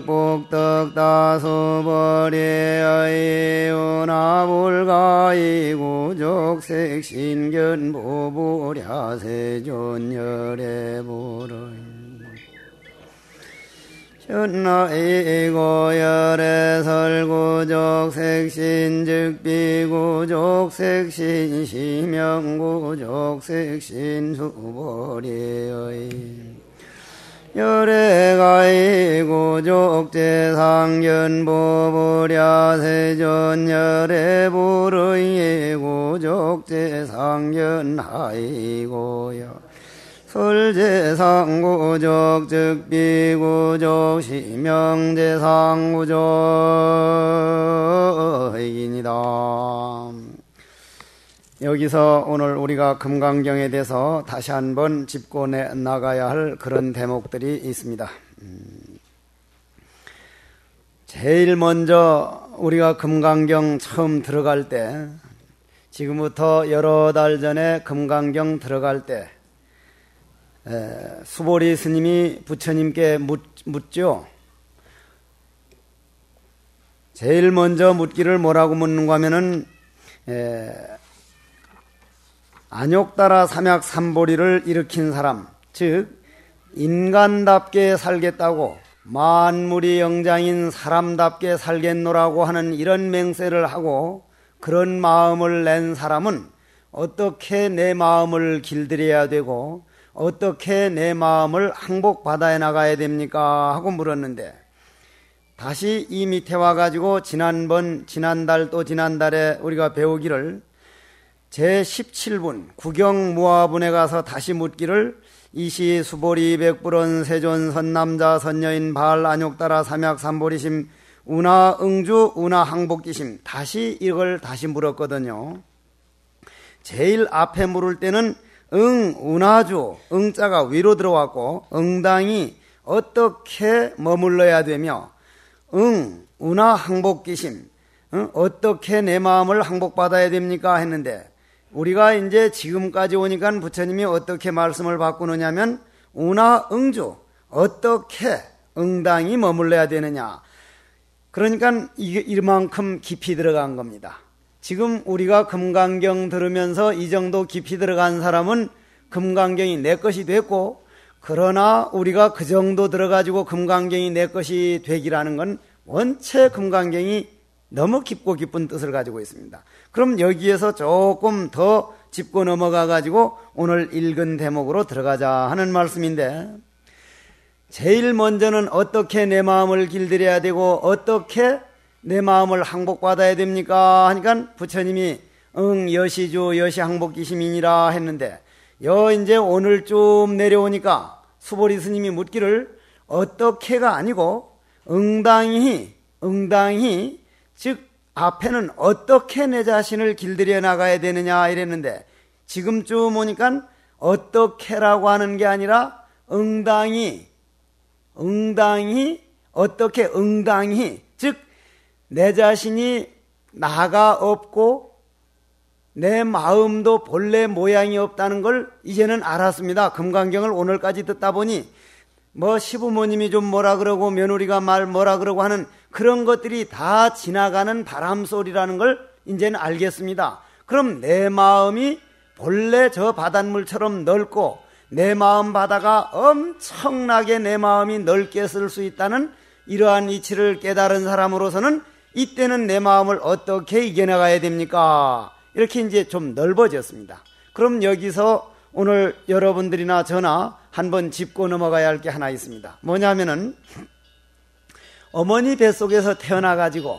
복덕다수벌이의 은하불가이구족색신견 보불야세존열애보를 천하이고열애설구족색신즉비구족색신 시명구족색신 수벌이의 열애가이구족제상견보불야세존열애보르이구족제상견하이고여 설제상구족 즉비구족 시명제상구족이니이다. 여기서 오늘 우리가 금강경에 대해서 다시 한번 짚고 나가야 할 그런 대목들이 있습니다. 제일 먼저 우리가 금강경 처음 들어갈 때, 지금부터 여러 달 전에 금강경 들어갈 때 수보리 스님이 부처님께 묻죠. 제일 먼저 묻기를 뭐라고 묻는가 하면은 안욕따라 삼약 삼보리를 일으킨 사람, 즉 인간답게 살겠다고, 만물이 영장인 사람답게 살겠노라고 하는 이런 맹세를 하고 그런 마음을 낸 사람은 어떻게 내 마음을 길들여야 되고 어떻게 내 마음을 항복받아 나가야 됩니까? 하고 물었는데, 다시 이 밑에 와가지고 지난달 또 지난달에 우리가 배우기를 제17분 구경무화분에 가서 다시 묻기를 이시 수보리 백불원 세존 선남자 선여인 발 안욕따라 삼약 삼보리심 운하 응주 운하 항복기심, 다시 이걸 다시 물었거든요. 제일 앞에 물을 때는 운하주, 응자가 위로 들어왔고 응당이 어떻게 머물러야 되며 운하 항복기심, 어떻게 내 마음을 항복받아야 됩니까? 했는데, 우리가 이제 지금까지 오니까 부처님이 어떻게 말씀을 바꾸느냐면 운하 응주, 어떻게 응당이 머물러야 되느냐. 그러니까 이만큼 깊이 들어간 겁니다. 지금 우리가 금강경 들으면서 이 정도 깊이 들어간 사람은 금강경이 내 것이 됐고, 그러나 우리가 그 정도 들어가지고 금강경이 내 것이 되기라는 건 원체 금강경이 너무 깊고 깊은 뜻을 가지고 있습니다. 그럼 여기에서 조금 더 짚고 넘어가 가지고 오늘 읽은 대목으로 들어가자 하는 말씀인데, 제일 먼저는 어떻게 내 마음을 길들여야 되고 어떻게 내 마음을 항복받아야 됩니까? 하니까 부처님이 여시주 여시항복기심이니라 했는데, 이제 오늘 좀 내려오니까 수보리 스님이 묻기를 어떻게가 아니고 응당히, 즉 앞에는 어떻게 내 자신을 길들여 나가야 되느냐 이랬는데, 지금쯤 오니까 어떻게라고 하는 게 아니라 응당히, 어떻게 응당히, 즉 내 자신이 나가 없고 내 마음도 본래 모양이 없다는 걸 이제는 알았습니다. 금강경을 오늘까지 듣다 보니 시부모님이 좀 뭐라 그러고 며느리가 뭐라 그러고 하는 그런 것들이 다 지나가는 바람소리라는 걸 이제는 알겠습니다. 그럼 내 마음이 본래 저 바닷물처럼 넓고 내 마음 바다가 엄청나게 내 마음이 넓게 쓸 수 있다는 이러한 이치를 깨달은 사람으로서는 이때는 내 마음을 어떻게 이겨나가야 됩니까? 이렇게 이제 좀 넓어졌습니다. 그럼 여기서 오늘 여러분들이나 저나 한번 짚고 넘어가야 할 게 하나 있습니다. 뭐냐면은 어머니 뱃속에서 태어나가지고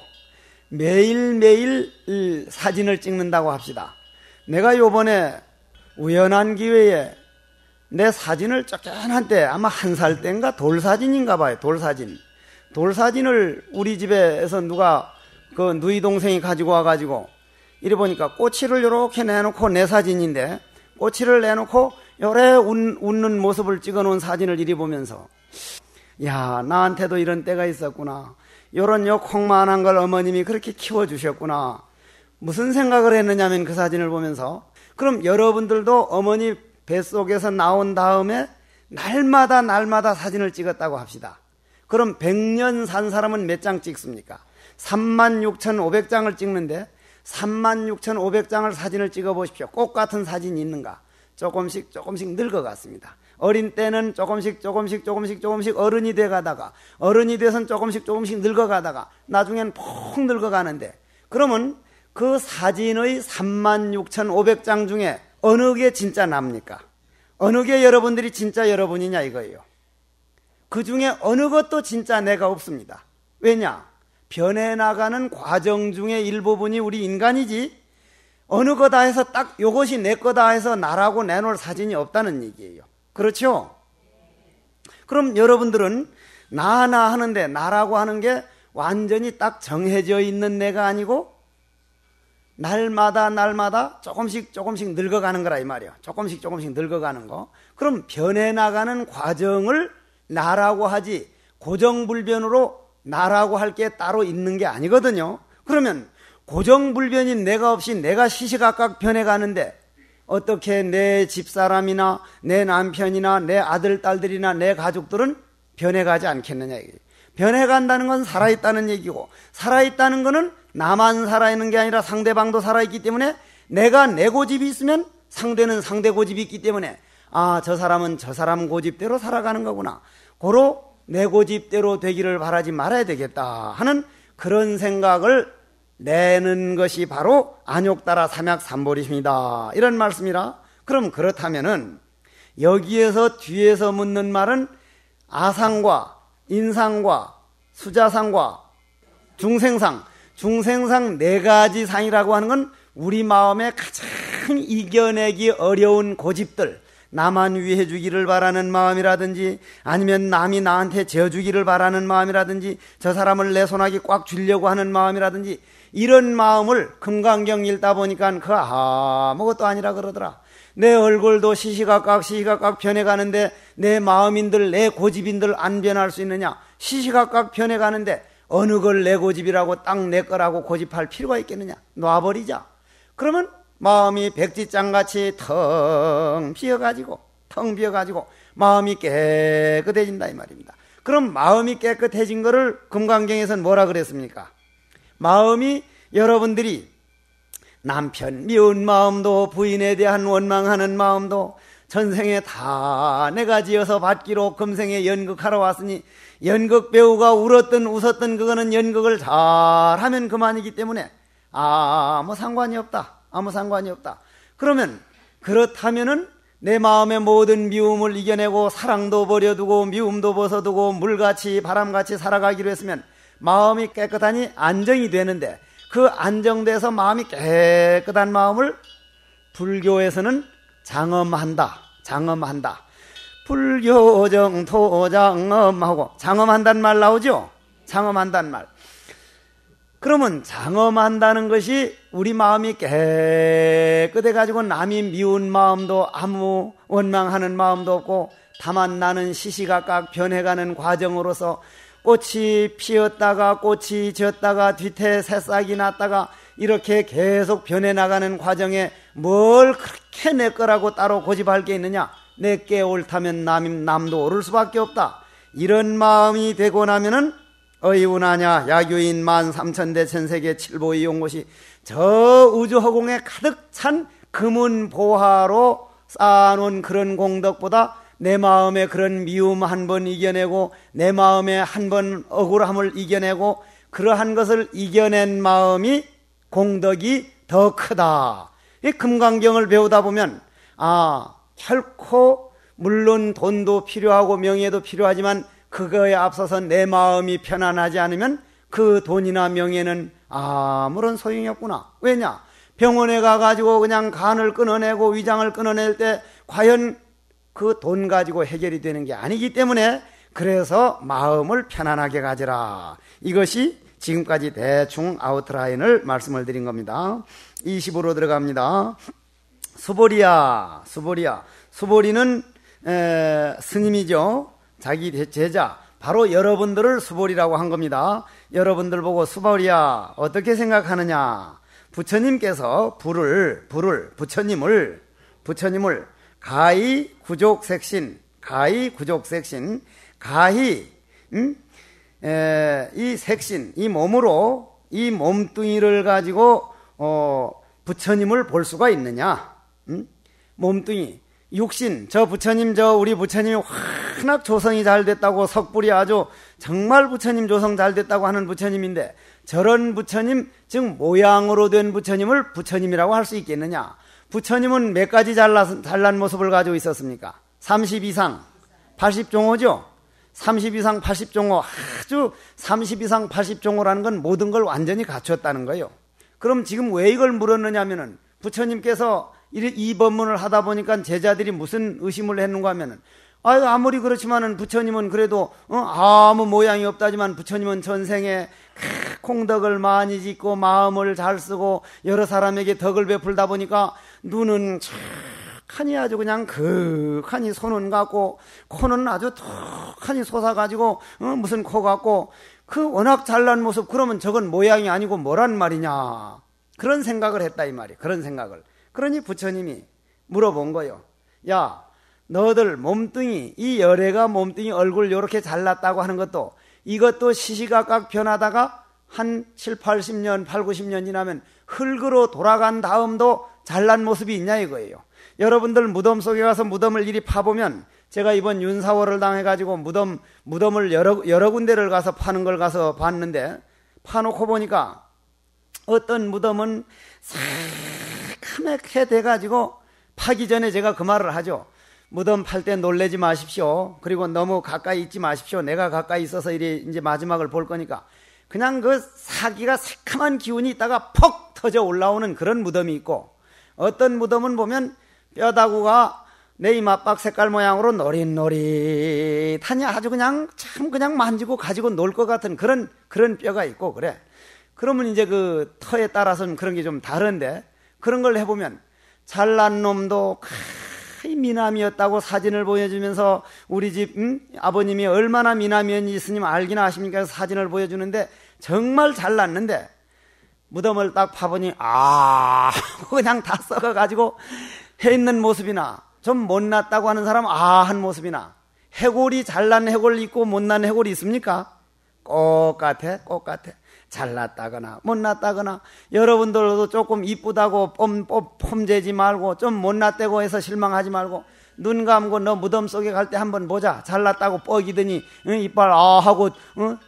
매일매일 사진을 찍는다고 합시다. 내가 요번에 우연한 기회에 내 사진을 쫓겨난 때, 아마 1살 때인가 돌사진인가 봐요. 돌사진을 우리 집에서 누가 그 누이 동생이 가지고 와가지고 이래 보니까 꼬치를 요렇게 내놓고 내 사진인데, 꼬치를 내놓고 요래 웃는 모습을 찍어놓은 사진을 이리 보면서, 야, 나한테도 이런 때가 있었구나. 요런 콩만한 걸 어머님이 그렇게 키워주셨구나. 무슨 생각을 했느냐면 그 사진을 보면서, 그럼 여러분들도 어머니 뱃속에서 나온 다음에 날마다 사진을 찍었다고 합시다. 그럼 100년 산 사람은 몇 장 찍습니까? 36,500장을 찍는데 36,500장을 사진을 찍어 보십시오. 꼭 같은 사진이 있는가? 조금씩 늙어갔습니다. 어린 때는 조금씩 어른이 돼가다가 어른이 돼선 조금씩 늙어가다가 나중엔 푹 늙어가는데, 그러면 그 사진의 36,500장 중에 어느 게 진짜 납니까? 어느 게 여러분들이 진짜 여러분이냐 이거예요. 그 중에 어느 것도 진짜 내가 없습니다. 왜냐? 변해나가는 과정 중에 일부분이 우리 인간이지, 어느 거다 해서 딱 요것이 내 거다 해서 나라고 내놓을 사진이 없다는 얘기예요. 그렇죠? 그럼 여러분들은 나 하는데 나라고 하는 게 완전히 딱 정해져 있는 내가 아니고 날마다 조금씩 늙어가는 거라 이 말이에요. 조금씩 늙어가는 거. 그럼 변해나가는 과정을 나라고 하지 고정불변으로 나라고 할 게 따로 있는 게 아니거든요. 그러면 고정불변인 내가 없이 내가 시시각각 변해가는데 어떻게 내 집사람이나 내 남편이나 내 아들, 딸들이나 내 가족들은 변해가지 않겠느냐 이거예요. 변해간다는 건 살아있다는 얘기고, 살아있다는 거는 나만 살아있는 게 아니라 상대방도 살아있기 때문에 내가 내 고집이 있으면 상대는 상대 고집이 있기 때문에 저 사람은 저 사람 고집대로 살아가는 거구나, 고로 내 고집대로 되기를 바라지 말아야 되겠다 하는 그런 생각을 내는 것이 바로 안욕따라 삼약삼보리심이다 이런 말씀이라. 그럼 그렇다면은 여기에서 뒤에서 묻는 말은 아상과 인상과 수자상과 중생상 네 가지 상이라고 하는 건 우리 마음에 가장 이겨내기 어려운 고집들, 나만 위해 주기를 바라는 마음이라든지 아니면 남이 나한테 져주기를 바라는 마음이라든지 저 사람을 내 손아귀 꽉 쥐려고 하는 마음이라든지 이런 마음을 금강경 읽다 보니까 그 아무것도 아니라 그러더라. 내 얼굴도 시시각각 변해가는데 내 마음인들 내 고집인들 안 변할 수 있느냐? 시시각각 변해가는데 어느 걸 내 고집이라고 딱 내 거라고 고집할 필요가 있겠느냐? 놔버리자. 그러면 마음이 백지장같이 텅 비어가지고 마음이 깨끗해진다 이 말입니다. 그럼 마음이 깨끗해진 거를 금강경에서는 뭐라 그랬습니까? 마음이 여러분들이 남편 미운 마음도 부인에 대한 원망하는 마음도 전생에 다 내가 지어서 받기로 금생에 연극하러 왔으니 연극 배우가 울었든 웃었든 그거는 연극을 잘하면 그만이기 때문에 아무 상관이 없다. 그러면 그렇다면은 내 마음의 모든 미움을 이겨내고 사랑도 버려두고 미움도 벗어두고 물같이 바람같이 살아가기로 했으면 마음이 깨끗하니 안정이 되는데, 그 안정돼서 마음이 깨끗한 마음을 불교에서는 장엄한다. 불교정토장엄하고 장엄한다는 말 나오죠? 장엄한다는 말. 그러면 장엄한다는 것이 우리 마음이 깨끗해가지고 남이 미운 마음도 아무 원망하는 마음도 없고 다만 나는 시시각각 변해가는 과정으로서 꽃이 피었다가 꽃이 졌다가 뒤태 새싹이 났다가 이렇게 계속 변해나가는 과정에 뭘 그렇게 내 거라고 따로 고집할 게 있느냐? 내게 옳다면 남도 옳을 수밖에 없다. 이런 마음이 되고 나면은 어이운하냐 야교인 13,000대 천세계 칠보이 용곳이 저 우주허공에 가득 찬 금은보화로 쌓아놓은 그런 공덕보다 내 마음의 그런 미움 한 번 이겨내고 내 마음의 한 번 억울함을 이겨내고 그러한 것을 이겨낸 마음이 공덕이 더 크다. 이 금강경을 배우다 보면 결코 물론 돈도 필요하고 명예도 필요하지만 그거에 앞서서 내 마음이 편안하지 않으면 그 돈이나 명예는 아무런 소용이 없구나. 왜냐? 병원에 가가지고 그냥 간을 끊어내고 위장을 끊어낼 때 과연 그 돈 가지고 해결이 되는 게 아니기 때문에 그래서 마음을 편안하게 가지라. 이것이 지금까지 대충 아웃라인을 말씀을 드린 겁니다. 20으로 들어갑니다. 수보리야. 수보리는 스님이죠. 자기 제자, 바로 여러분들을 수보리라고 한 겁니다. 여러분들 보고 수보리야 어떻게 생각하느냐? 부처님께서 부처님을 가히 구족색신, 가히 이 색신, 이 몸으로 이 몸뚱이를 가지고 부처님을 볼 수가 있느냐? 몸뚱이, 육신, 저 부처님, 우리 부처님이 워낙 조성이 잘 됐다고 석불이 아주 정말 부처님 조성 잘 됐다고 하는 부처님인데 저런 부처님, 즉 모양으로 된 부처님을 부처님이라고 할 수 있겠느냐? 부처님은 몇 가지 잘난 모습을 가지고 있었습니까? 30 이상 80종호죠? 30 이상 80종호, 아주 30 이상 80종호라는 건 모든 걸 완전히 갖췄다는 거예요. 그럼 지금 왜 이걸 물었느냐 하면은 부처님께서 이 법문을 하다 보니까 제자들이 무슨 의심을 했는가 하면은 아무리 그렇지만은 부처님은 그래도 아무 모양이 없다지만 부처님은 전생에 공덕을 많이 짓고 마음을 잘 쓰고 여러 사람에게 덕을 베풀다 보니까 눈은 척하니 아주 그냥 극하니 손은 같고 코는 아주 턱하니 솟아가지고 무슨 코 같고 그 워낙 잘난 모습 그러면 저건 모양이 아니고 뭐란 말이냐 그런 생각을 했다 이 말이에요. 그런 생각을. 그러니 부처님이 물어본 거요. 야 너들 몸뚱이 이 열애가 몸뚱이 얼굴 요렇게 잘났다고 하는 것도 이것도 시시각각 변하다가 한 7, 80년, 8, 90년 지나면 흙으로 돌아간 다음도 잘난 모습이 있냐 이거예요. 여러분들 무덤 속에 가서 무덤을 이리 파보면 제가 이번 윤사월을 당해가지고 무덤을 여러 군데를 가서 파는 걸 가서 봤는데 파놓고 보니까 어떤 무덤은 새카맣게 돼가지고 파기 전에 제가 그 말을 하죠. 무덤 팔 때 놀래지 마십시오. 그리고 너무 가까이 있지 마십시오. 내가 가까이 있어서 이제 마지막을 볼 거니까 그냥 그 사기가 새카만 기운이 있다가 퍽 터져 올라오는 그런 무덤이 있고 어떤 무덤은 보면 뼈다구가 내 이맛박 색깔 모양으로 노릿노릿하니 아주 그냥 참 그냥 만지고 가지고 놀 것 같은 그런 뼈가 있고 그래. 그러면 이제 그 터에 따라서는 그런 게 좀 다른데 그런 걸 해보면 잘난 놈도 미남이었다고 사진을 보여주면서 우리 집 아버님이 얼마나 미남이었는지 스님 알기나 아십니까? 사진을 보여주는데 정말 잘났는데 무덤을 딱 파보니 그냥 다 썩어가지고 해 있는 모습이나 좀 못났다고 하는 사람 한 모습이나 해골이 잘난 해골 있고 못난 해골이 있습니까? 똑같아. 잘났다거나 못났다거나 여러분들도 조금 이쁘다고 폼재지 말고 좀 못났다고 해서 실망하지 말고 눈 감고 너 무덤 속에 갈 때 한번 보자. 잘났다고 뻐기더니 이빨 하고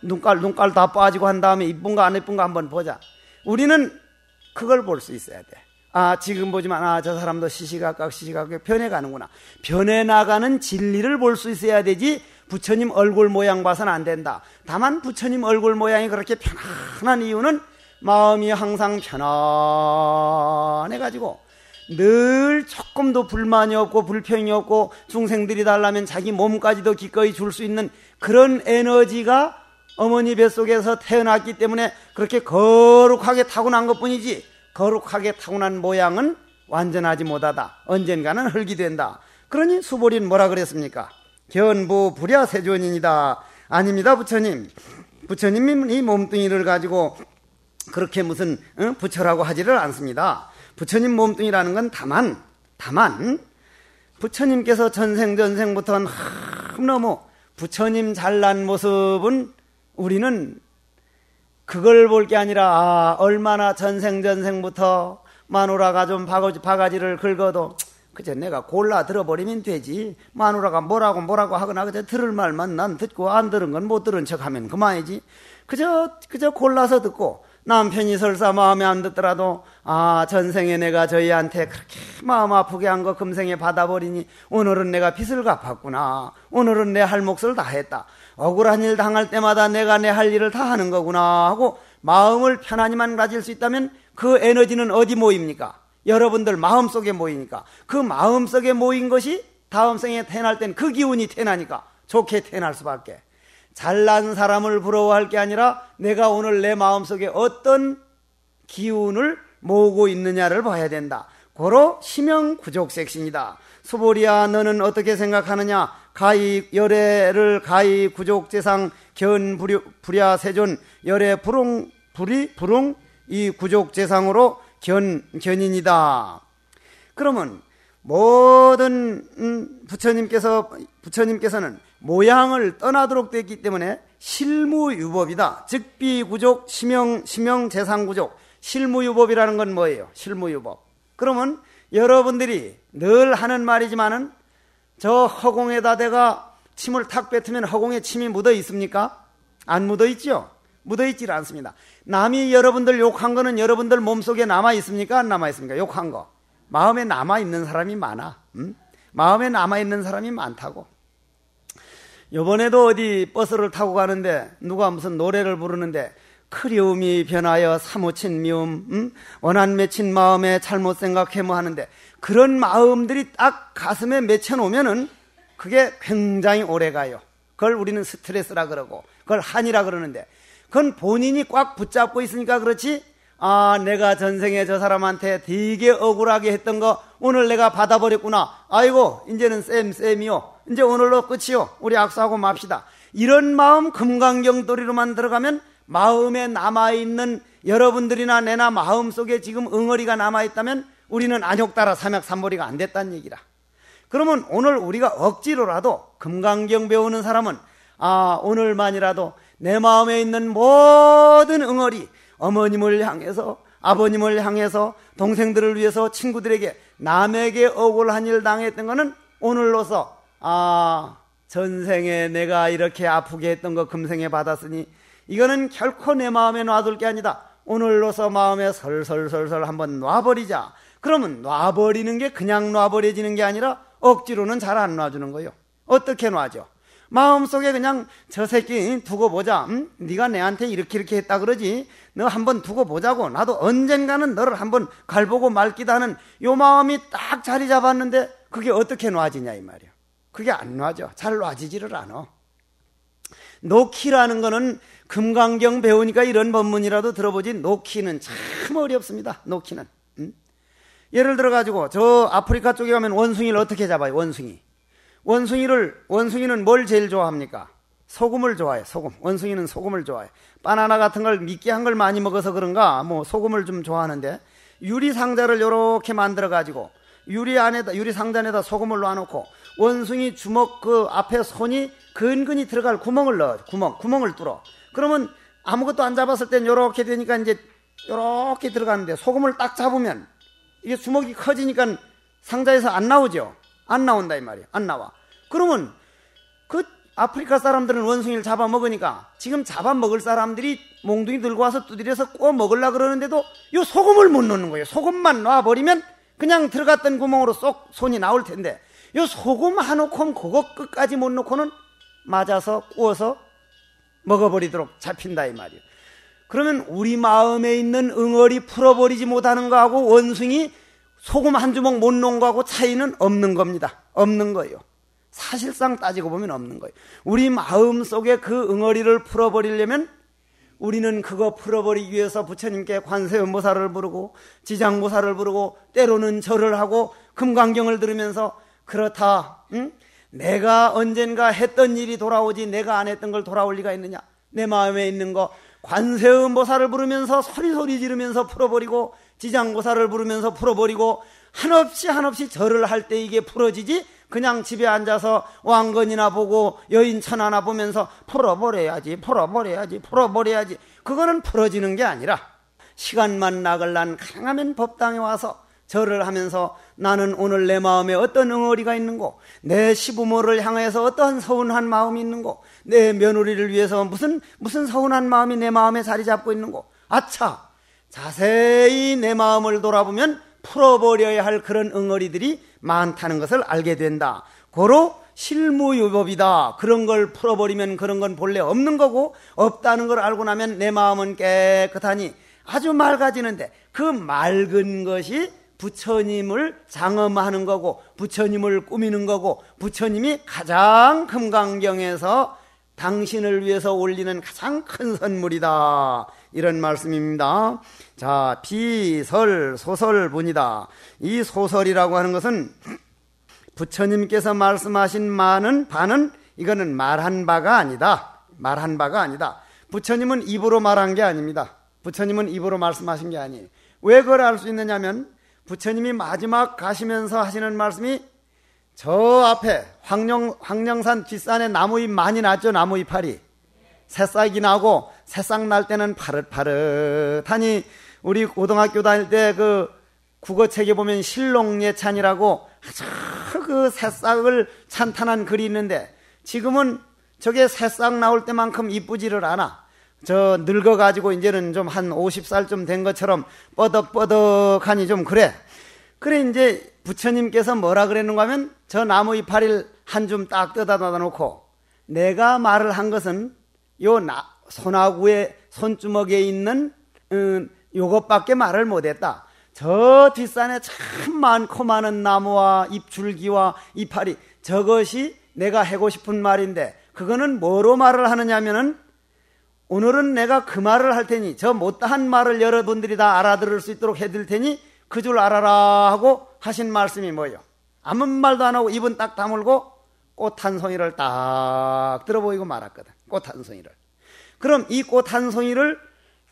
눈깔 다 빠지고 한 다음에 이쁜가 안 이쁜가 한번 보자. 우리는 그걸 볼 수 있어야 돼. 지금 보지만 저 사람도 시시각각 변해가는구나. 변해나가는 진리를 볼 수 있어야 되지 부처님 얼굴 모양 봐서는 안 된다. 다만 부처님 얼굴 모양이 그렇게 편안한 이유는 마음이 항상 편안해가지고 늘 조금도 불만이 없고 불평이 없고 중생들이 달라면 자기 몸까지도 기꺼이 줄 수 있는 그런 에너지가 어머니 뱃속에서 태어났기 때문에 그렇게 거룩하게 타고난 것뿐이지 거룩하게 타고난 모양은 완전하지 못하다. 언젠가는 흙이 된다. 그러니 수보리는 뭐라 그랬습니까? 견부 불야세존인이다. 아닙니다 부처님. 부처님이 이 몸뚱이를 가지고 그렇게 무슨 부처라고 하지를 않습니다. 부처님 몸뚱이라는 건 다만 부처님께서 전생부터 너무 부처님 잘난 모습은 우리는 그걸 볼 게 아니라 얼마나 전생부터 마누라가 좀 바가지를 긁어도 그저 내가 골라 들어버리면 되지. 마누라가 뭐라고 하거나 그저 들을 말만 난 듣고 안 들은 건 못 들은 척하면 그만이지. 그저 골라서 듣고 남편이 설사 마음에 안 듣더라도 전생에 내가 저희한테 그렇게 마음 아프게 한 거 금생에 받아버리니 오늘은 내가 빚을 갚았구나. 오늘은 내 할 몫을 다 했다. 억울한 일 당할 때마다 내가 내 할 일을 다 하는 거구나 하고 마음을 편안히만 가질 수 있다면 그 에너지는 어디 모입니까? 여러분들 마음속에 모이니까 그 마음속에 모인 것이 다음 생에 태어날 땐 그 기운이 태어나니까 좋게 태어날 수밖에. 잘난 사람을 부러워할 게 아니라 내가 오늘 내 마음속에 어떤 기운을 모으고 있느냐를 봐야 된다. 고로 심형구족색신이다. 수보리야 너는 어떻게 생각하느냐? 가히 열애를 가히 구족재상 견불야세존 열애 불웅 이 구족재상으로 견인이다. 그러면 모든 부처님께서는 모양을 떠나도록 됐기 때문에 실무유법이다. 즉비구족, 심영재상구족. 실무유법이라는 건 뭐예요? 실무유법. 그러면 여러분들이 늘 하는 말이지만은 저 허공에다 대가 침을 탁 뱉으면 허공에 침이 묻어 있습니까? 안 묻어 있죠? 묻어 있질 않습니다. 남이 여러분들 욕한 거는 여러분들 몸속에 남아 있습니까? 안 남아 있습니까? 욕한 거. 마음에 남아 있는 사람이 많아. 마음에 남아 있는 사람이 많다고. 요번에도 어디 버스를 타고 가는데 누가 무슨 노래를 부르는데 그리움이 변하여 사무친 미움, 원한 맺힌 마음에 잘못 생각해 뭐 하는데 그런 마음들이 딱 가슴에 맺혀놓으면은 그게 굉장히 오래가요. 그걸 우리는 스트레스라 그러고 그걸 한이라 그러는데 그건 본인이 꽉 붙잡고 있으니까 그렇지. 아, 내가 전생에 저 사람한테 되게 억울하게 했던 거 오늘 내가 받아버렸구나. 아이고 이제는 쌤이요. 이제 오늘로 끝이요. 우리 악수하고 맙시다. 이런 마음 금강경도리로만 들어가면 마음에 남아있는 여러분들이나 내나 마음속에 지금 응어리가 남아있다면 우리는 안욕따라 삼약삼보리가 안 됐다는 얘기라. 그러면 오늘 우리가 억지로라도 금강경 배우는 사람은 오늘만이라도 내 마음에 있는 모든 응어리 어머님을 향해서 아버님을 향해서 동생들을 위해서 친구들에게 남에게 억울한 일 당했던 거는 오늘로서 전생에 내가 이렇게 아프게 했던 거 금생에 받았으니 이거는 결코 내 마음에 놔둘 게 아니다. 오늘로서 마음에 설설설설 한번 놔버리자. 그러면 놔버리는 게 그냥 놔버려지는 게 아니라 억지로는 잘 안 놔주는 거예요. 어떻게 놔죠? 마음속에 그냥 저 새끼 두고 보자. 네가 내한테 이렇게 했다 그러지. 너 한번 두고 보자고. 나도 언젠가는 너를 한번 갈보고 말기다 하는 요 마음이 딱 자리 잡았는데 그게 어떻게 놔지냐 이 말이야. 그게 안 놔져. 잘 놔지지를 않아. 놓기라는 거는 금강경 배우니까 이런 법문이라도 들어보지 놓기는 참 어렵습니다. 놓기는. 예를 들어가지고 저 아프리카 쪽에 가면 원숭이를 어떻게 잡아요? 원숭이는 뭘 제일 좋아합니까? 소금을 좋아해. 소금. 원숭이는 소금을 좋아해. 바나나 같은 걸 미끼한 걸 많이 먹어서 그런가 소금을 좀 좋아하는데 유리 상자를 요렇게 만들어 가지고 유리 상자 안에다 소금을 놔놓고 원숭이 주먹 그 앞에 손이 근근히 들어갈 구멍을 넣어. 구멍을 뚫어. 그러면 아무것도 안 잡았을 땐 요렇게 되니까 이제 요렇게 들어가는데 소금을 딱 잡으면 이게 주먹이 커지니까 상자에서 안 나오죠. 안 나온다 이 말이에요. 안 나와. 그러면 그 아프리카 사람들은 원숭이를 잡아먹으니까 지금 잡아먹을 사람들이 몽둥이 들고 와서 두드려서 꼬 먹으려고 그러는데도 요 소금을 못 넣는 거예요. 소금만 놔버리면 그냥 들어갔던 구멍으로 쏙 손이 나올 텐데 요 소금 한 움큼 그거 끝까지 못 넣고는 맞아서 구워서 먹어버리도록 잡힌다 이 말이에요. 그러면 우리 마음에 있는 응어리 풀어버리지 못하는 거하고 원숭이 소금 한 주먹 못 놓은 거하고 차이는 없는 겁니다. 없는 거예요. 사실상 따지고 보면 없는 거예요. 우리 마음속에 그 응어리를 풀어버리려면 우리는 그거 풀어버리기 위해서 부처님께 관세음보살을 부르고 지장보살을 부르고 때로는 절을 하고 금강경을 들으면서 그렇다. 내가 언젠가 했던 일이 돌아오지 내가 안 했던 걸 돌아올 리가 있느냐. 내 마음에 있는 거 관세음보살을 부르면서 소리 지르면서 풀어버리고 지장보살을 부르면서 풀어버리고 한없이 절을 할 때 이게 풀어지지 그냥 집에 앉아서 왕건이나 보고 여인 천하나 보면서 풀어버려야지 그거는 풀어지는 게 아니라 시간만 나글란 가능하면 법당에 와서 절을 하면서 나는 오늘 내 마음에 어떤 응어리가 있는고 내 시부모를 향해서 어떤 서운한 마음이 있는고 내 며느리를 위해서 무슨 서운한 마음이 내 마음에 자리 잡고 있는고 아차 자세히 내 마음을 돌아보면 풀어버려야 할 그런 응어리들이 많다는 것을 알게 된다. 고로 실무유법이다. 그런 걸 풀어버리면 그런 건 본래 없는 거고 없다는 걸 알고 나면 내 마음은 깨끗하니 아주 맑아지는데 그 맑은 것이 부처님을 장엄하는 거고 부처님을 꾸미는 거고 부처님이 가장 금강경에서 당신을 위해서 올리는 가장 큰 선물이다. 이런 말씀입니다. 자, 비설, 소설분이다. 이 소설이라고 하는 것은 부처님께서 말씀하신 바는 이거는 말한 바가 아니다. 부처님은 입으로 말한 게 아닙니다. 부처님은 입으로 말씀하신 게 아니에요. 왜 그걸 알 수 있느냐면 부처님이 마지막 가시면서 하시는 말씀이 저 앞에 황령산 뒷산에 나무잎 많이 났죠. 나무 이파리. 새싹이 나고 새싹 날 때는 파릇파릇하니 우리 고등학교 다닐 때 그 국어책에 보면 실록예찬이라고 아주 그 새싹을 찬탄한 글이 있는데 지금은 저게 새싹 나올 때만큼 이쁘지를 않아. 저 늙어가지고 이제는 좀 한 50살쯤 된 것처럼 뻐덕뻐덕하니 좀 그래. 그래 이제 부처님께서 뭐라 그랬는가 하면 저 나무 이파리를 한 줌 딱 뜯어다 놓고 내가 말을 한 것은 요 손아구의 손주먹에 있는 요것밖에 말을 못했다. 저 뒷산에 참 많고 많은 나무와 잎줄기와 이파리 저것이 내가 하고 싶은 말인데 그거는 뭐로 말을 하느냐 하면은 오늘은 내가 그 말을 할 테니 저 못다한 말을 여러분들이 다 알아들을 수 있도록 해드릴 테니 그 줄 알아라 하고 하신 말씀이 뭐예요? 아무 말도 안 하고 입은 딱 다물고 꽃 한 송이를 딱 들어보이고 말았거든. 꽃 한 송이를. 그럼 이 꽃 한 송이를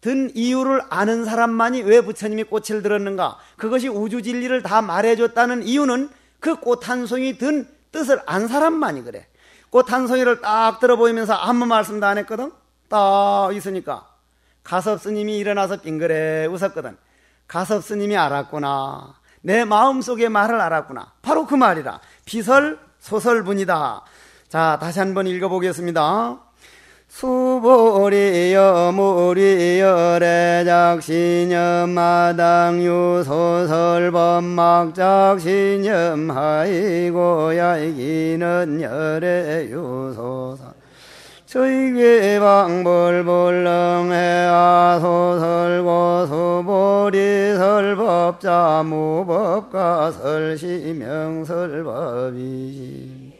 든 이유를 아는 사람만이 왜 부처님이 꽃을 들었는가? 그것이 우주 진리를 다 말해줬다는 이유는 그 꽃 한 송이 든 뜻을 안 사람만이 그래. 꽃 한 송이를 딱 들어보이면서 아무 말씀도 안 했거든. 딱 있으니까 가섭스님이 일어나서 빙그레 웃었거든. 가섭스님이 알았구나. 내 마음속의 말을 알았구나. 바로 그 말이라. 비설소설분이다. 자, 다시 한번 읽어보겠습니다. 수보리여 무리여 레작신염 마당유 소설범막작신염 하이고 야이기는 열애유소사 저희괴방불불렁해아 소설고 수보리설법자 무법가 설시명설법이지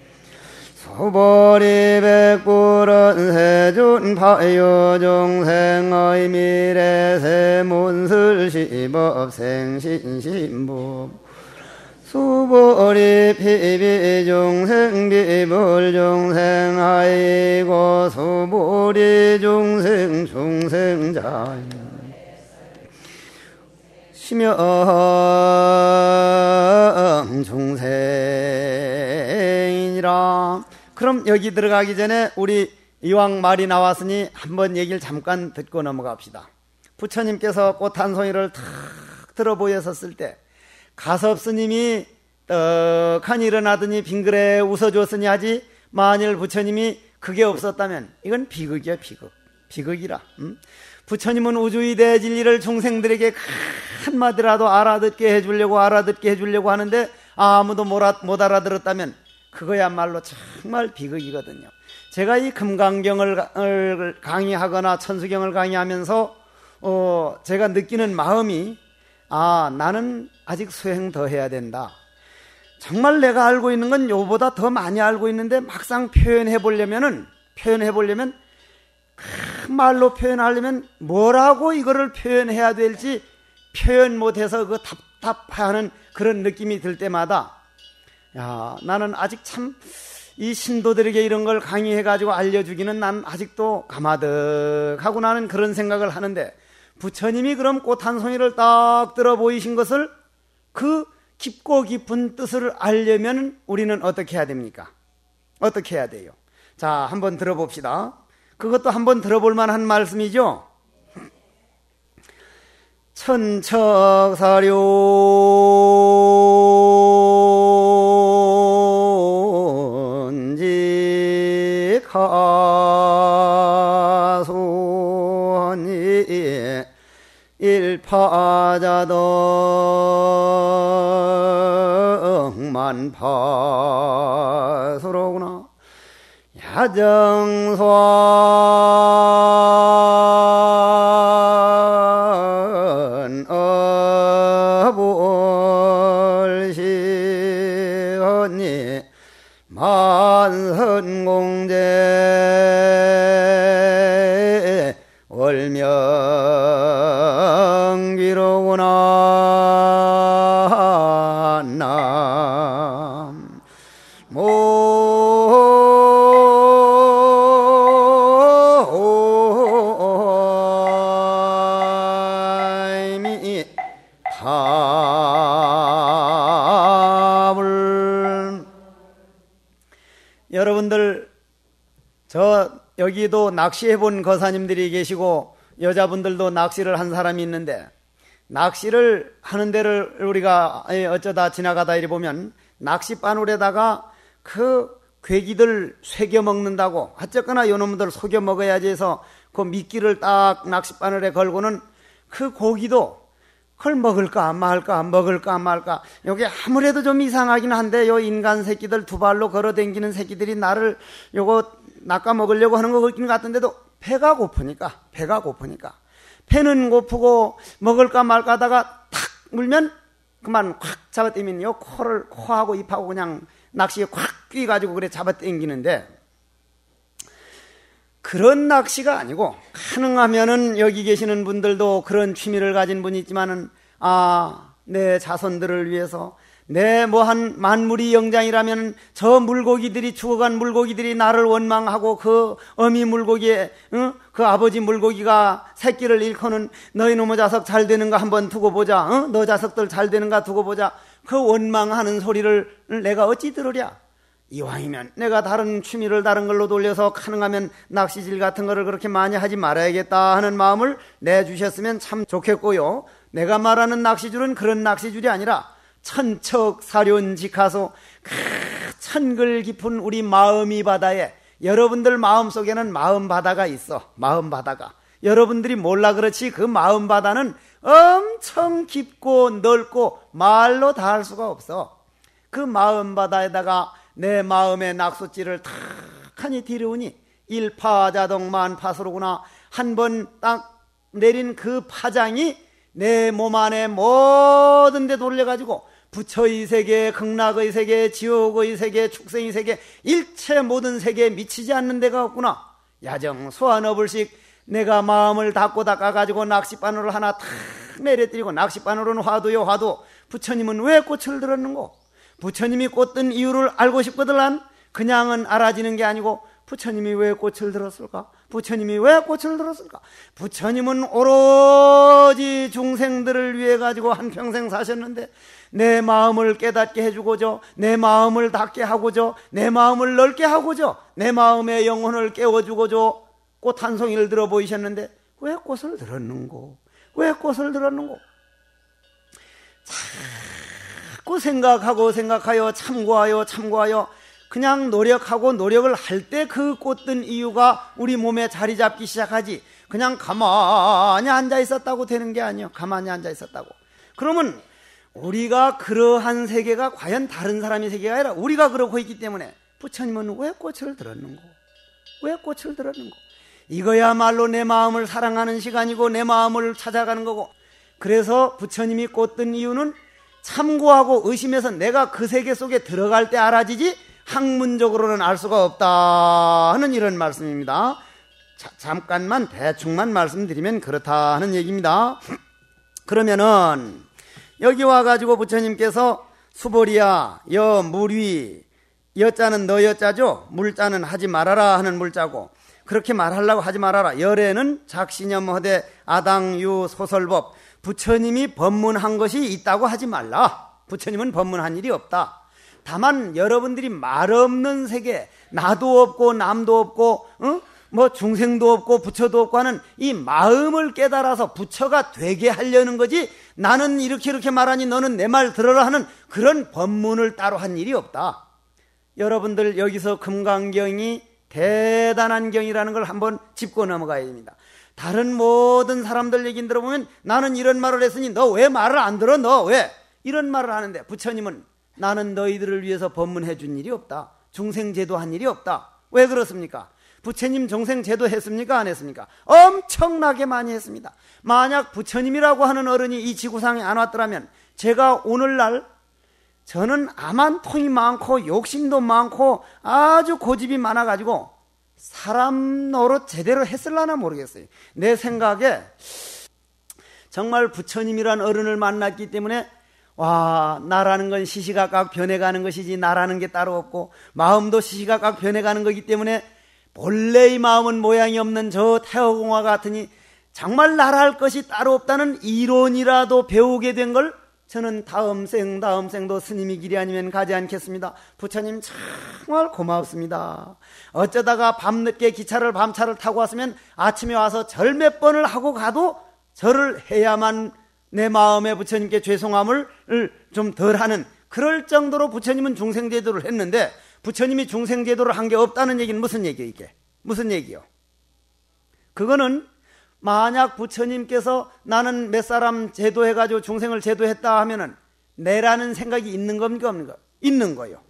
소보리 백불은 세준파요 중생의 미래세문슬시법 생신신법 수보리 피비중생 비불중생 아이고 수보리 중생 중생자 심형 중생이라. 그럼 여기 들어가기 전에 우리 이왕 말이 나왔으니 한번 얘기를 잠깐 듣고 넘어갑시다. 부처님께서 꽃 한 송이를 탁 들어 보였었을 때 가섭스님이 떡하니 일어나더니 빙그레 웃어줬으니 하지 만일 부처님이 그게 없었다면 이건 비극이야. 비극이라. 부처님은 우주의 대진리를 중생들에게 한마디라도 알아듣게 해주려고 하는데 아무도 못 알아들었다면 그거야말로 정말 비극이거든요. 제가 이 금강경을 강의하거나 천수경을 강의하면서 제가 느끼는 마음이 나는 아직 수행 더 해야 된다. 정말 내가 알고 있는 건 요보다 더 많이 알고 있는데 막상 표현해 보려면 그 말로 표현하려면 뭐라고 이거를 표현해야 될지 표현 못해서 그 답답해하는 그런 느낌이 들 때마다 나는 아직 참 이 신도들에게 이런 걸 강의해가지고 알려주기는 난 아직도 가마득하고 나는 그런 생각을 하는데 부처님이 그럼 꽃 한 송이를 딱 들어 보이신 것을 그 깊고 깊은 뜻을 알려면 우리는 어떻게 해야 됩니까? 어떻게 해야 돼요? 자, 한번 들어봅시다. 그것도 한번 들어볼 만한 말씀이죠. 천척사료지 가소니 일파자덕만파수로구나. 야정선 어불시언니 만선공제 월명기로구나. 여러분들 여기도 낚시해본 거사님들이 계시고 여자분들도 낚시를 한 사람이 있는데, 낚시를 하는 데를 우리가 어쩌다 지나가다 이리 보면 낚시바늘에다가 그 괴기들 속여 먹는다고, 어쨌거나 요놈들 속여 먹어야지 해서 그 미끼를 딱 낚시바늘에 걸고는 그 고기도 그걸 먹을까 말까 먹을까 말까, 요게 아무래도 좀 이상하긴 한데, 요 인간 새끼들 두 발로 걸어 댕기는 새끼들이 나를 요거 낚아 먹으려고 하는 거 같긴 같은데도 배가 고프니까 배는 고프고 먹을까 말까 하다가 탁 물면 그만 확 잡아당기면 요 코하고 입하고 그냥 낚시에 확 끼가지고 그래 잡아당기는데, 그런 낚시가 아니고, 가능하면은 여기 계시는 분들도 그런 취미를 가진 분이 있지만은, 내 자손들을 위해서, 내 한 만물이 영장이라면 저 물고기들이, 죽어간 물고기들이 나를 원망하고 그 어미 물고기에, 그 아버지 물고기가 새끼를 잃고는 너희 놈의 자석 잘 되는가 한번 두고 보자, 너 자석들 잘 되는가 두고 보자, 그 원망하는 소리를 내가 어찌 들으랴. 이왕이면 내가 다른 취미를 다른 걸로 돌려서 가능하면 낚시질 같은 거를 그렇게 많이 하지 말아야겠다 하는 마음을 내주셨으면 참 좋겠고요. 내가 말하는 낚시줄은 그런 낚시줄이 아니라 천척사륜직하소, 그 천글 깊은 우리 마음이 바다에, 여러분들 마음속에는 마음 바다가 있어. 마음 바다가 여러분들이 몰라 그렇지, 그 마음 바다는 엄청 깊고 넓고 말로 다 할 수가 없어. 그 마음 바다에다가 내 마음의 낙숫질을 탁하니 들으니 일파자동만파수로구나. 한 번 딱 내린 그 파장이 내 몸 안에 모든 데 돌려가지고 부처의 세계, 극락의 세계, 지옥의 세계, 축생의 세계, 일체 모든 세계에 미치지 않는 데가 없구나. 야정 소환어불식 내가 마음을 닫고 닦아가지고 낚싯바늘을 하나 탁 내려뜨리고, 낚싯바늘은 화두요 화두. 부처님은 왜 꽃을 들었는고? 부처님이 꽃 든 이유를 알고 싶거들란 그냥은 알아지는 게 아니고, 부처님이 왜 꽃을 들었을까? 부처님이 왜 꽃을 들었을까? 부처님은 오로지 중생들을 위해 가지고 한평생 사셨는데, 내 마음을 깨닫게 해주고죠, 내 마음을 닫게 하고죠, 내 마음을 넓게 하고죠, 내 마음의 영혼을 깨워주고죠, 꽃 한 송이를 들어 보이셨는데 왜 꽃을 들었는고? 왜 꽃을 들었는고? 자꾸 생각하여 참고하여 그냥 노력하고 노력을 할 때 그 꽃든 이유가 우리 몸에 자리 잡기 시작하지, 그냥 가만히 앉아 있었다고 되는 게 아니에요. 가만히 앉아 있었다고 그러면 우리가 그러한 세계가 과연 다른 사람의 세계가 아니라 우리가 그러고 있기 때문에, 부처님은 왜 꽃을 들었는고? 왜 꽃을 들었는고? 이거야말로 내 마음을 사랑하는 시간이고 내 마음을 찾아가는 거고, 그래서 부처님이 꽃 든 이유는 참고하고 의심해서 내가 그 세계 속에 들어갈 때 알아지지, 학문적으로는 알 수가 없다 하는 이런 말씀입니다. 잠깐만 대충만 말씀드리면 그렇다 하는 얘기입니다. 그러면은 여기 와가지고 부처님께서 수보리야, 여 물위, 여자는 너 여자죠, 물자는 하지 말아라 하는 물자고, 그렇게 말하려고 하지 말아라. 열애는 작신염허대 아당유 소설법, 부처님이 법문한 것이 있다고 하지 말라. 부처님은 법문한 일이 없다. 다만 여러분들이 말 없는 세계, 나도 없고 남도 없고 중생도 없고 부처도 없고 하는 이 마음을 깨달아서 부처가 되게 하려는 거지, 나는 이렇게 말하니 너는 내 말 들어라 하는 그런 법문을 따로 한 일이 없다. 여러분들 여기서 금강경이 대단한 경이라는 걸 한번 짚고 넘어가야 됩니다. 다른 모든 사람들 얘기 들어보면 나는 이런 말을 했으니 너 왜 말을 안 들어? 너 왜? 이런 말을 하는데, 부처님은 나는 너희들을 위해서 법문해 준 일이 없다. 중생제도 한 일이 없다. 왜 그렇습니까? 부처님 중생제도 했습니까? 안 했습니까? 엄청나게 많이 했습니다. 만약 부처님이라고 하는 어른이 이 지구상에 안 왔더라면 제가 오늘날, 저는 암한통이 많고 욕심도 많고 아주 고집이 많아가지고 사람 노릇 제대로 했을라나 모르겠어요. 내 생각에 정말 부처님이란 어른을 만났기 때문에, 나라는 건 시시각각 변해가는 것이지 나라는 게 따로 없고, 마음도 시시각각 변해가는 거기 때문에 본래의 마음은 모양이 없는 저 태어공화 같으니 정말 나라할 것이 따로 없다는 이론이라도 배우게 된 걸 저는 다음 생도 스님이 길이 아니면 가지 않겠습니다. 부처님 정말 고맙습니다. 어쩌다가 밤늦게 기차를 밤차를 타고 왔으면 아침에 와서 절 몇 번을 하고 가도 절을 해야만 내 마음에 부처님께 죄송함을 좀 덜하는, 그럴 정도로 부처님은 중생제도를 했는데, 부처님이 중생제도를 한 게 없다는 얘기는 무슨 얘기예요? 이게 무슨 얘기요? 그거는 만약 부처님께서 나는 몇 사람 제도해가지고 중생을 제도했다 하면은 내라는 생각이 있는 겁니까? 없는 거? 있는 거예요.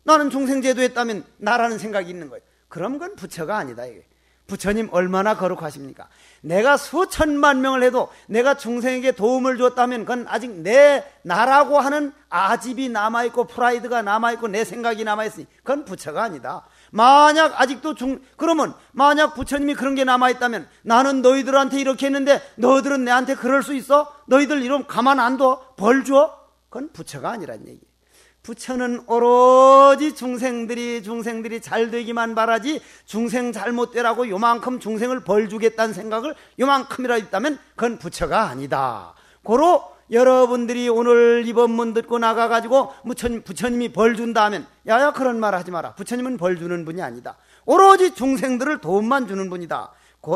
나는 중생 제도했다면 나라는 생각이 있는 거예요. 그럼 그건 부처가 아니다 이게. 부처님 얼마나 거룩하십니까? 내가 수천만 명을 해도 내가 중생에게 도움을 줬다면 그건 아직 내 나라고 하는 아집이 남아있고 프라이드가 남아있고 내 생각이 남아있으니 그건 부처가 아니다. 만약 아직도 그러면 만약 부처님이 그런 게 남아있다면 나는 너희들한테 이렇게 했는데 너희들은 내한테 그럴 수 있어? 너희들 이러면 가만 안 둬? 벌 줘? 그건 부처가 아니란 얘기. 부처는 오로지 중생들이 잘 되기만 바라지 중생 잘못되라고 요만큼 중생을 벌 주겠다는 생각을 요만큼이라도 있다면 그건 부처가 아니다. 고로 여러분들이 오늘 이 법문 듣고 나가가지고 부처님이 벌 준다 하면 야야 그런 말 하지 마라. 부처님은 벌 주는 분이 아니다. 오로지 중생들을 도움만 주는 분이다.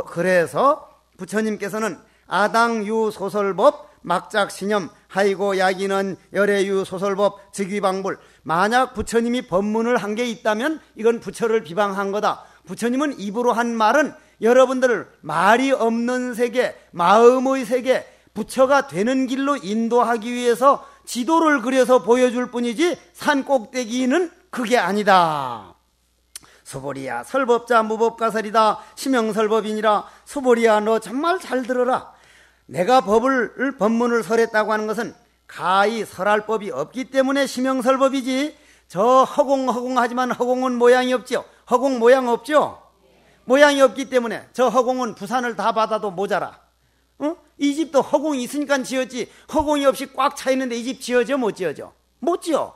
그래서 부처님께서는 아당유 소설법 막작신념 하이고 야기는 열애유 소설법 즉위방불, 만약 부처님이 법문을 한 게 있다면 이건 부처를 비방한 거다. 부처님은 입으로 한 말은 여러분들을 말이 없는 세계, 마음의 세계, 부처가 되는 길로 인도하기 위해서 지도를 그려서 보여줄 뿐이지 산 꼭대기는 그게 아니다. 수보리야 설법자 무법가설이다 심형설법이니라. 수보리야 너 정말 잘 들어라. 내가 법문을 설했다고 하는 것은 가히 설할 법이 없기 때문에 심형설법이지, 저 허공하지만 허공은 모양이 없죠. 허공 모양 없죠. 모양이 없기 때문에 저 허공은 부산을 다 받아도 모자라. 이 집도 허공이 있으니까 지었지, 허공이 없이 꽉 차 있는데 이 집 지어져 못 지어져? 못 지어.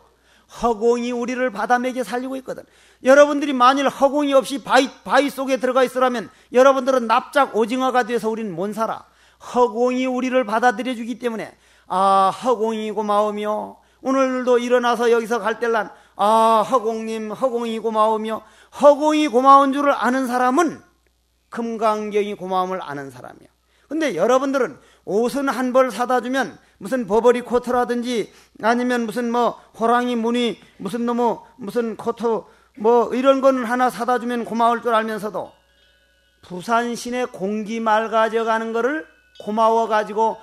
허공이 우리를 바다 먹여 살리고 있거든. 여러분들이 만일 허공이 없이 바위 속에 들어가 있으라면 여러분들은 납작 오징어가 돼서 우리는 못 살아. 허공이 우리를 받아들여 주기 때문에 허공이 고마우며, 오늘도 일어나서 여기서 갈 때란 허공님 허공이 고마우며, 허공이 고마운 줄을 아는 사람은 금강경이 고마움을 아는 사람이야. 근데 여러분들은 옷은 한 벌 사다 주면 무슨 버버리 코트라든지 아니면 무슨 호랑이 무늬 무슨 코트 이런 거는 하나 사다 주면 고마울 줄 알면서도 부산 시내 공기 맑아져 가는 거를 고마워가지고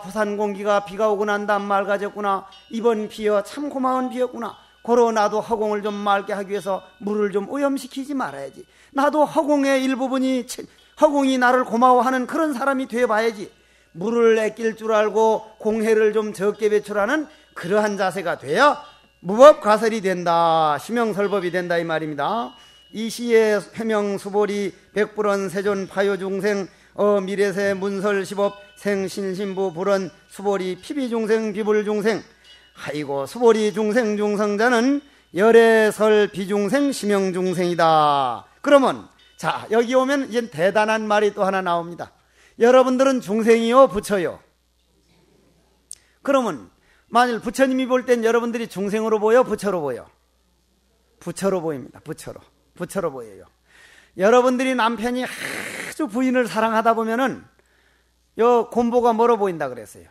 부산 공기가 비가 오고 난 다음 맑아졌구나, 이번 비여 참 고마운 비였구나, 고로 나도 허공을 좀 맑게 하기 위해서 물을 좀 오염시키지 말아야지, 나도 허공의 일부분이 허공이 나를 고마워하는 그런 사람이 되어봐야지, 물을 아낄 줄 알고 공해를 좀 적게 배출하는 그러한 자세가 돼야 무법가설이 된다, 심형설법이 된다 이 말입니다. 이 시에 해명수보리 백불원 세존 파요중생 미래세 문설시법 생신신부 불원 수보리 피비중생 비불중생 하이고 수보리 중생 중성자는 열애설 비중생 심형중생이다. 그러면 자 여기 오면 이제 대단한 말이 또 하나 나옵니다. 여러분들은 중생이요 부처요? 그러면 만일 부처님이 볼 땐 여러분들이 중생으로 보여 부처로 보여? 부처로 보입니다. 부처로 보여요. 여러분들이 남편이 아주 부인을 사랑하다 보면은 곰보가 뭐로 보인다 그랬어요?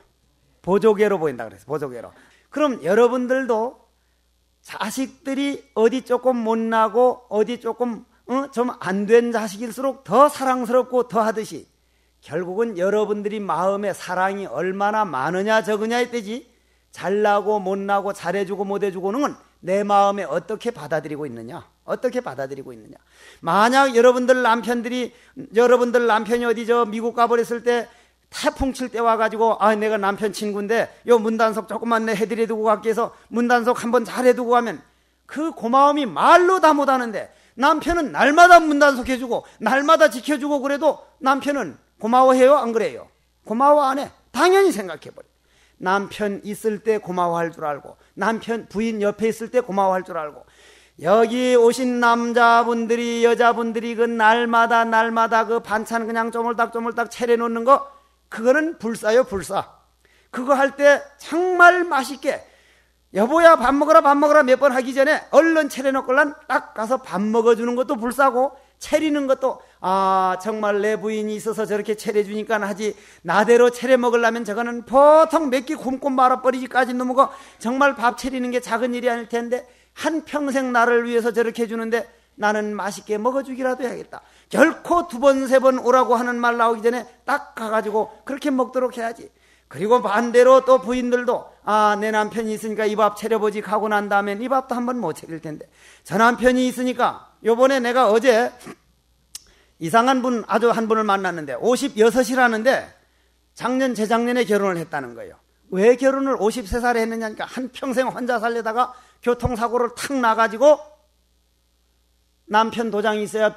보조개로 보인다 그랬어요. 보조개로. 그럼 여러분들도 자식들이 어디 조금 못나고 어디 조금 좀 안 된 자식일수록 더 사랑스럽고 더 하듯이 결국은 여러분들이 마음에 사랑이 얼마나 많으냐 적으냐에 뜨지, 잘나고 못나고 잘해주고 못해주고는 건 내 마음에 어떻게 받아들이고 있느냐, 만약 여러분들 남편이 어디 미국 가버렸을 때 태풍 칠 때 와가지고 내가 남편 친구인데 요 문단속 조금만 내 해드려 두고 갈게 해서 문단속 한번 잘 해두고 가면 그 고마움이 말로 다 못하는데, 남편은 날마다 문단속 해주고 날마다 지켜주고 그래도 남편은 고마워해요 안 그래요? 고마워 안 해? 당연히 생각해버려. 남편 있을 때 고마워할 줄 알고, 남편 부인 옆에 있을 때 고마워할 줄 알고, 여기 오신 남자분들이 여자분들이 그 날마다 그 반찬 그냥 쪼물딱 차려놓는 거, 그거는 불사요 불사. 그거 할 때 정말 맛있게 여보야 밥 먹어라 몇 번 하기 전에 얼른 차려놓고란 딱 가서 밥 먹어주는 것도 불사고 차리는 것도 정말 내 부인이 있어서 저렇게 차려주니까 하지 나대로 차려 먹으려면 저거는 보통 몇 끼 굶고 말아버리기까지 넘어가 정말 밥 차리는 게 작은 일이 아닐 텐데 한평생 나를 위해서 저렇게 해주는데 나는 맛있게 먹어주기라도 해야겠다. 결코 두 번 세 번 오라고 하는 말 나오기 전에 딱 가가지고 그렇게 먹도록 해야지. 그리고 반대로 또 부인들도 내 남편이 있으니까 이 밥 차려보지 하고 난 다음엔 이 밥도 한번 못 차릴 텐데 저 남편이 있으니까 요번에 내가 어제 이상한 분 아주 한 분을 만났는데 56이라는데 작년 재작년에 결혼을 했다는 거예요. 왜 결혼을 53살에 했느냐니까 한평생 혼자 살려다가 교통사고를 탁 나가지고 남편 도장이 있어야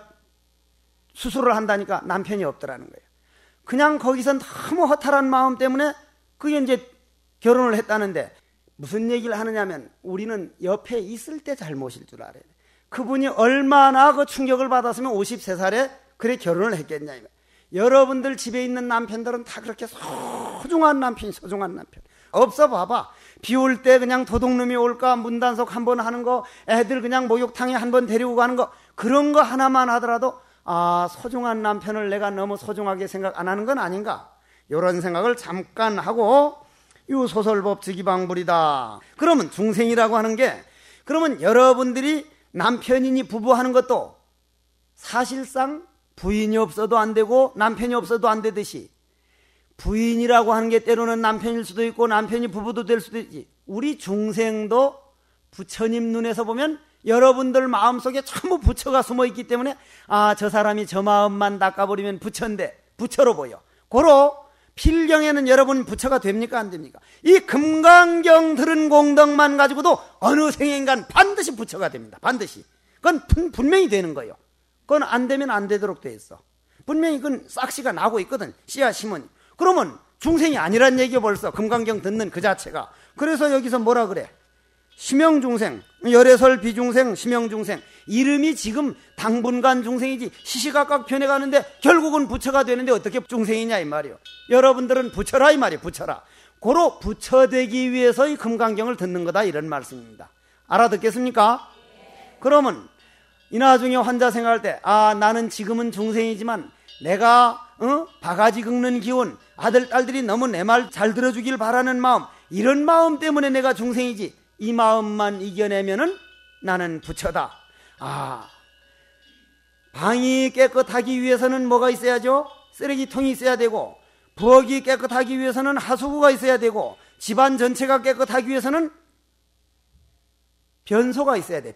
수술을 한다니까 남편이 없더라는 거예요. 그냥 거기서 너무 허탈한 마음 때문에 그게 이제 결혼을 했다는데 무슨 얘기를 하느냐면 우리는 옆에 있을 때 잘못일 줄 알아야 돼. 그분이 얼마나 그 충격을 받았으면 53살에 그래 결혼을 했겠냐. 여러분들 집에 있는 남편들은 다 그렇게 소중한 남편 없어 봐봐. 비 올 때 그냥 도둑놈이 올까 문단속 한번 하는 거 애들 그냥 목욕탕에 한번 데리고 가는 거 그런 거 하나만 하더라도 소중한 남편을 내가 너무 소중하게 생각 안 하는 건 아닌가 이런 생각을 잠깐 하고 유소설법 즉위방불이다. 그러면 중생이라고 하는 게 그러면 여러분들이 남편이니 부부하는 것도 사실상 부인이 없어도 안 되고 남편이 없어도 안 되듯이 부인이라고 하는 게 때로는 남편일 수도 있고 남편이 부부도 될 수도 있지. 우리 중생도 부처님 눈에서 보면 여러분들 마음속에 전부 부처가 숨어있기 때문에 저 사람이 저 마음만 닦아버리면 부처인데 부처로 보여. 고로 필경에는 여러분 부처가 됩니까 안 됩니까? 이 금강경 들은 공덕만 가지고도 어느 생인간 반드시 부처가 됩니다. 반드시. 그건 분명히 되는 거예요. 그건 안 되면 안 되도록 돼 있어. 분명히 그건 싹씨가 나고 있거든. 씨야 심은. 그러면 중생이 아니란 얘기야 벌써. 금강경 듣는 그 자체가. 그래서 여기서 뭐라 그래? 심형중생, 열애설 비중생, 심형중생. 이름이 지금 당분간 중생이지 시시각각 변해가는데 결국은 부처가 되는데 어떻게 중생이냐 이 말이요. 여러분들은 부처라 이 말이요. 부처라. 고로 부처되기 위해서 이 금강경을 듣는 거다 이런 말씀입니다. 알아듣겠습니까? 그러면 이 나중에 환자 생각할 때 나는 지금은 중생이지만 내가 바가지 긁는 기운 아들 딸들이 너무 내 말 잘 들어주길 바라는 마음 이런 마음 때문에 내가 중생이지 이 마음만 이겨내면은 나는 부처다. 방이 깨끗하기 위해서는 뭐가 있어야죠? 쓰레기통이 있어야 되고 부엌이 깨끗하기 위해서는 하수구가 있어야 되고 집안 전체가 깨끗하기 위해서는 변소가 있어야 돼.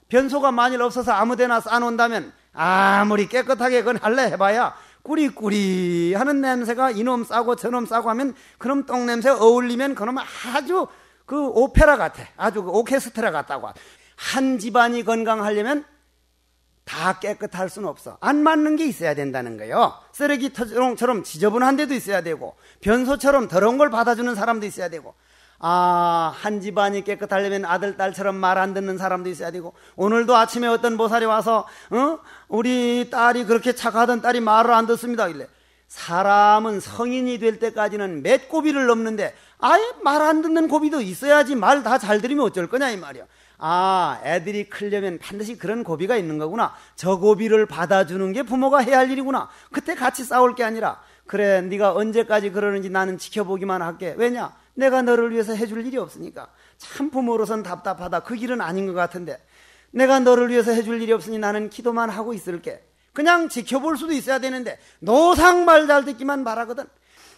변소가 만일 없어서 아무데나 싸놓는다면 아무리 깨끗하게 그건 할래 해봐야 꾸리꾸리 하는 냄새가 이놈 싸고 저놈 싸고 하면 그럼 똥냄새 어울리면 그놈 아주 그 오페라 같아. 아주 그 오케스트라 같다고. 한 집안이 건강하려면 다 깨끗할 수는 없어. 안 맞는 게 있어야 된다는 거예요. 쓰레기통처럼 지저분한 데도 있어야 되고 변소처럼 더러운 걸 받아주는 사람도 있어야 되고 한 집안이 깨끗하려면 아들, 딸처럼 말 안 듣는 사람도 있어야 되고 오늘도 아침에 어떤 보살이 와서 우리 딸이 그렇게 착하던 딸이 말을 안 듣습니다. 이래. 사람은 성인이 될 때까지는 몇 고비를 넘는데 아예 말 안 듣는 고비도 있어야지 말 다 잘 들으면 어쩔 거냐 이 말이야. 애들이 크려면 반드시 그런 고비가 있는 거구나. 저 고비를 받아주는 게 부모가 해야 할 일이구나. 그때 같이 싸울 게 아니라 그래 네가 언제까지 그러는지 나는 지켜보기만 할게. 왜냐? 내가 너를 위해서 해줄 일이 없으니까. 참 부모로선 답답하다. 그 길은 아닌 것 같은데 내가 너를 위해서 해줄 일이 없으니 나는 기도만 하고 있을게. 그냥 지켜볼 수도 있어야 되는데 노상 말 잘 듣기만 바라거든.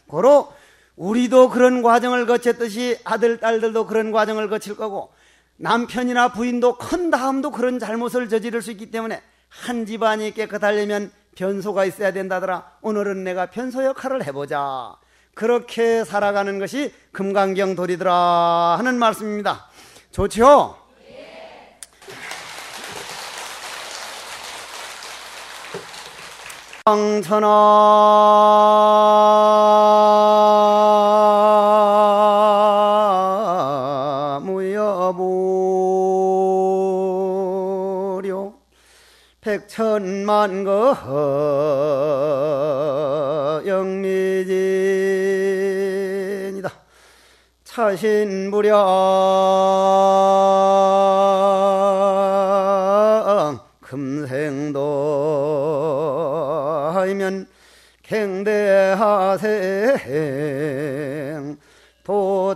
고로 우리도 그런 과정을 거쳤듯이 아들, 딸들도 그런 과정을 거칠 거고 남편이나 부인도 큰 다음도 그런 잘못을 저지를 수 있기 때문에 한 집안이 깨끗하려면 변소가 있어야 된다더라. 오늘은 내가 변소 역할을 해보자. 그렇게 살아가는 것이 금강경 도리더라 하는 말씀입니다. 좋죠? 천하 무여보려 백천만거 영미진이다. 차신부량 금생도 하면 갱대하생 도차이신이러냐